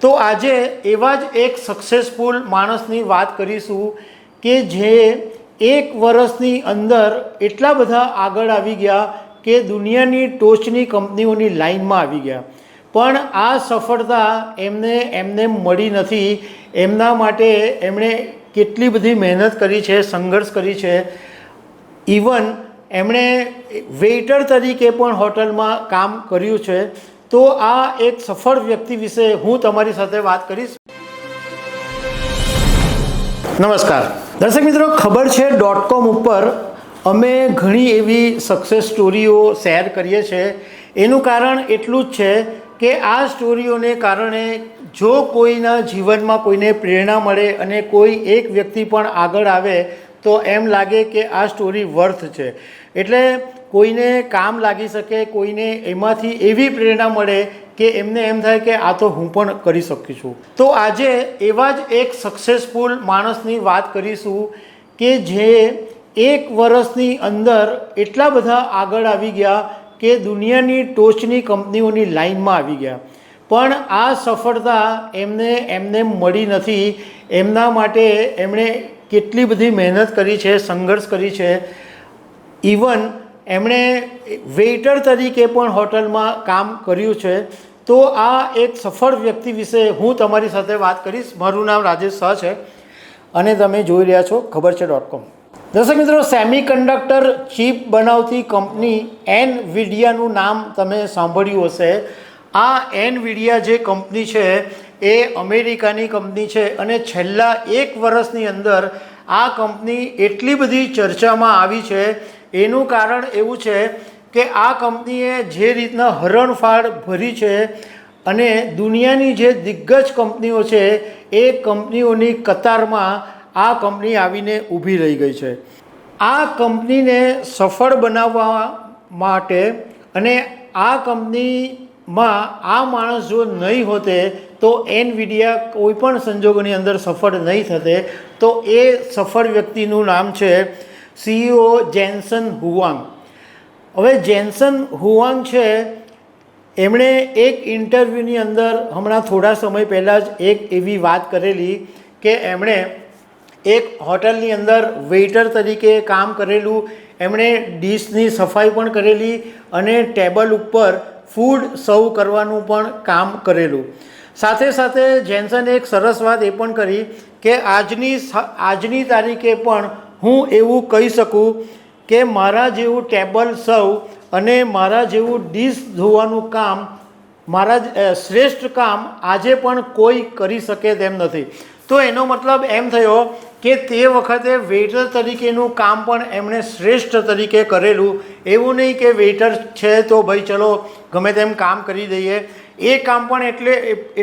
તો આજે એવા જ એક સક્સેસફુલ માણસની વાત કરીશું કે જે એક વર્ષની અંદર એટલા બધા આગળ આવી ગયા કે દુનિયાની ટોચની કંપનીઓની લાઇનમાં આવી ગયા, પણ આ સફળતા એમને મળી નથી. એમના માટે એમણે કેટલી બધી મહેનત કરી છે, સંઘર્ષ કરી છે. ઇવન એમણે વેઇટર તરીકે પણ હોટલમાં કામ કર્યું છે. તો આ એક સફળ વ્યક્તિ વિશે હું તમારી સાથે વાત કરીશ. નમસ્કાર દર્શક મિત્રો, ખબર છે .com ઉપર અમે ઘણી એવી સક્સેસ સ્ટોરીઓ શેર કરીએ છીએ. એનું કારણ એટલું જ છે કે આ સ્ટોરીઓને કારણે જો કોઈના જીવનમાં કોઈને પ્રેરણા મળે અને કોઈ એક વ્યક્તિ પણ આગળ આવે તો એમ લાગે કે આ સ્ટોરી વર્થ છે. એટલે કોઈને કામ લાગી શકે, કોઈને એમાંથી એવી પ્રેરણા મળે કે એમને એમ થાય કે આ તો હું પણ કરી શકું છું. તો આજે એવા જ એક સક્સેસફુલ માણસની વાત કરીશું કે જે એક વર્ષની અંદર એટલા બધા આગળ આવી ગયા કે દુનિયાની ટોચની કંપનીઓની લાઇનમાં આવી ગયા, પણ આ સફળતા એમને મળી નથી. એમના માટે એમણે કેટલી બધી મહેનત કરી છે, સંઘર્ષ કરી છે. ઇવન એમણે વેઇટર તરીકે પણ હોટલમાં કામ કર્યું છે. તો આ એક સફળ વ્યક્તિ વિશે હું તમારી સાથે વાત કરીશ. મારું નામ રાજેશ શાહ છે અને તમે જોઈ રહ્યા છો ખબર છે .com. દર્શક મિત્રો, સેમિકન્ડક્ટર ચિપ બનાવતી કંપની એનવીડિયાનું નામ તમે સાંભળ્યું હશે. આ એનવીડિયા જે કંપની છે એ અમેરિકાની કંપની છે અને છેલ્લા એક વર્ષની અંદર આ કંપની એટલી બધી ચર્ચામાં આવી છે. એનું કારણ એવું છે કે આ કંપનીએ જે રીતના હરણફાળ ભરી છે અને દુનિયાની જે દિગ્ગજ કંપનીઓ છે એ કંપનીઓની કતારમાં આ કંપની આવીને ઊભી રહી ગઈ છે. આ કંપનીને સફળ બનાવવા માટે અને આ કંપનીમાં આ માણસ જો નહીં હોતે તો એનવીડિયા કોઈ પણ સંજોગોની અંદર સફળ નહીં થતે. તો એ સફળ વ્યક્તિનું નામ છે CEO જેન્સન હુઆંગ. હવે જેન્સન હુઆંગ છે, એમણે એક ઇન્ટરવ્યૂની અંદર હમણાં થોડા સમય પહેલાં જ એક એવી વાત કરેલી કે એમણે એક હોટલની અંદર વેઇટર તરીકે કામ કરેલું. એમણે ડીશની સફાઈ પણ કરેલી અને ટેબલ ઉપર ફૂડ સર્વ કરવાનું પણ કામ કરેલું. સાથે સાથે જેન્સને એક સરસ વાત એ પણ કરી કે આજની તારીખે પણ હું એવું કહી શકું કે મારા જેવું ટેબલ સર્વ અને મારા જેવું ડીશ ધોવાનું કામ, મારા શ્રેષ્ઠ કામ આજે પણ કોઈ કરી શકે તેમ નથી. તો એનો મતલબ એમ થયો કે તે વખતે વેઇટર તરીકેનું કામ પણ એમણે શ્રેષ્ઠ તરીકે કરેલું. એવું નહીં કે વેઇટર છે તો ભાઈ ચલો ગમે તેમ કામ કરી દઈએ. એ કામ પણ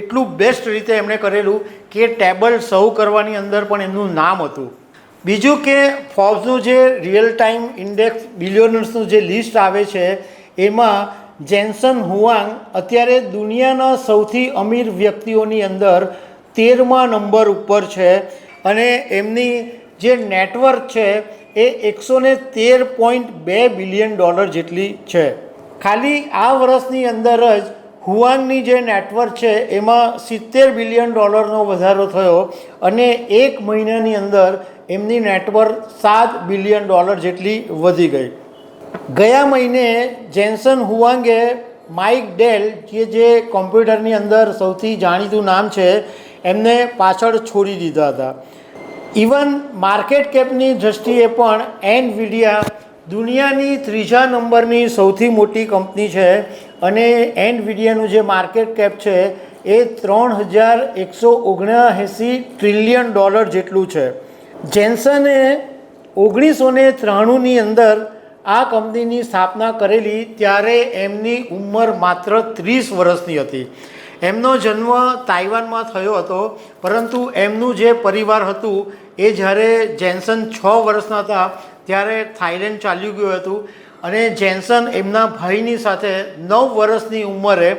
એટલું બેસ્ટ રીતે એમણે કરેલું કે ટેબલ સર્વ કરવાની અંદર પણ એમનું નામ હતું. બીજું કે ફોર્બ્સનું જે રિયલ ટાઈમ ઇન્ડેક્સ બિલિયનર્સનું જે લિસ્ટ આવે છે એમાં જેન્સન હુઆંગ અત્યારે દુનિયાના સૌથી અમીર વ્યક્તિઓની અંદર 13મા નંબર ઉપર છે અને એમની જે નેટવર્થ છે એ $113.2 બિલિયન જેટલી છે. ખાલી આ વર્ષની અંદર જ હુઆંગની જે નેટવર્થ છે એમાં $70 બિલિયન વધારો થયો અને એક મહિનાની અંદર એમની નેટવર્થ $7 બિલિયન જેટલી વધી ગઈ. ગયા મહિને જેન્સન હુઆંગે માઇક ડેલ જે કોમ્પ્યુટરની અંદર સૌથી જાણીતું નામ છે એમને પાછળ છોડી દીધા હતા. ઇવન માર્કેટ કેપની દ્રષ્ટિએ પણ એનવીડિયા દુનિયાની 3જા નંબરની સૌથી મોટી કંપની છે અને એનવીડિયાનું જે માર્કેટ કેપ છે એ $3,179 ટ્રિલિયન જેટલું છે. જેન્સને 1993ની અંદર આ કંપનીની સ્થાપના કરેલી ત્યારે એમની ઉંમર માત્ર 30 વર્ષની હતી. એમનો જન્મ તાઇવાનમાં થયો હતો, પરંતુ એમનું જે પરિવાર હતું એ જ્યારે જેન્સન 6 વર્ષના હતા ત્યારે થાઈલેન્ડ ચાલ્યું ગયું હતું અને જેન્સન એમના ભાઈની સાથે 9 વર્ષની ઉંમરે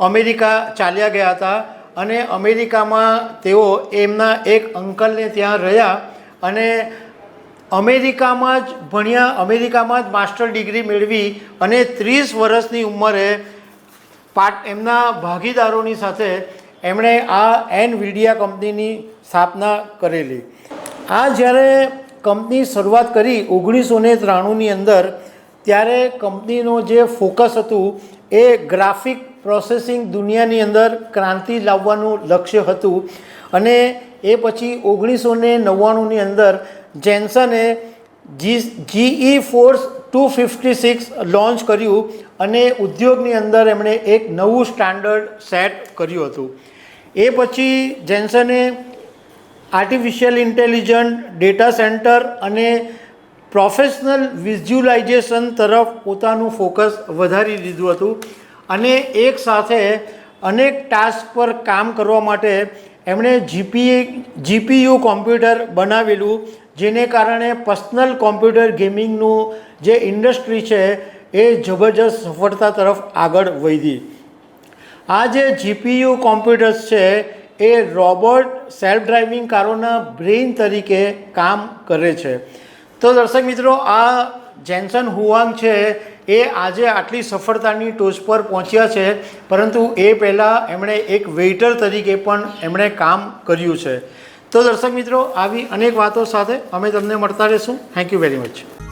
અમેરિકા ચાલ્યા ગયા હતા અને અમેરિકામાં તેઓ એમના એક અંકલને ત્યાં રહ્યા અને અમેરિકામાં જ ભણ્યા, અમેરિકામાં જ માસ્ટર ડિગ્રી મેળવી અને 30 વર્ષની ઉંમરે એમના ભાગીદારોની સાથે એમણે આ એનવીડિયા કંપનીની સ્થાપના કરેલી. આ જ્યારે કંપની શરૂઆત કરી 1993ની અંદર, ત્યારે કંપનીનો જે ફોકસ હતું એ ગ્રાફિક પ્રોસેસિંગ દુનિયાની અંદર ક્રાંતિ લાવવાનું લક્ષ્ય હતું. અને એ પછી 1999ની અંદર જેન્સને GE ફોર્સ 256 લોન્ચ કર્યું અને ઉદ્યોગની અંદર એમણે એક નવું સ્ટાન્ડર્ડ સેટ કર્યું હતું. એ પછી જેન્સને આર્ટિફિશિયલ ઇન્ટેલિજન્સ, ડેટા સેન્ટર અને પ્રોફેશનલ વિઝ્યુલાઇઝેશન તરફ પોતાનું ફોકસ વધારી દીધું હતું. અને એક સાથે અનેક ટાસ્ક પર કામ કરવા માટે એમણે GPU કોમ્પ્યુટર બનાવેલું, જેને કારણે પર્સનલ કોમ્પ્યુટર ગેમિંગનું જે ઇન્ડસ્ટ્રી છે એ જબરજસ્ત સફળતા તરફ આગળ વધી. આ જે GPU કોમ્પ્યુટર્સ છે એ રોબોટ સેલ્ફ ડ્રાઇવિંગ કારોના બ્રેઇન તરીકે કામ કરે છે. તો દર્શક મિત્રો, આ જેન્સન હુઆંગ છે એ આજે આટલી સફળતાની ટોચ પર પહોંચ્યા છે, પરંતુ એ પહેલાં એમણે એક વેઇટર તરીકે પણ એમણે કામ કર્યું છે. તો દર્શક મિત્રો, આવી અનેક વાતો સાથે અમે તમને મળતા રહીશું. Thank you very much.